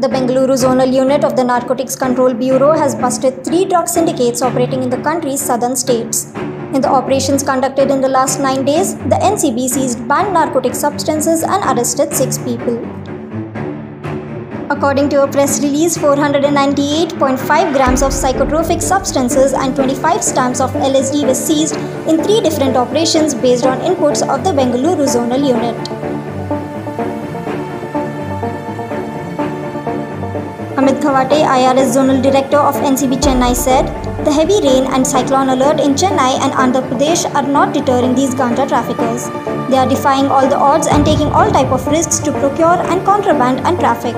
The Bengaluru Zonal Unit of the Narcotics Control Bureau has busted 3 drug syndicates operating in the country's southern states. In the operations conducted in the last 9 days, the NCB seized banned narcotic substances and arrested 6 people. According to a press release, 498.5 grams of psychotropic substances and 25 stamps of LSD were seized in 3 different operations based on inputs of the Bengaluru Zonal Unit. Amit Khawate, IRS Zonal Director of NCB Chennai said, "The heavy rain and cyclone alert in Chennai and Andhra Pradesh are not deterring these ganja traffickers. They are defying all the odds and taking all type of risks to procure and contraband and traffic.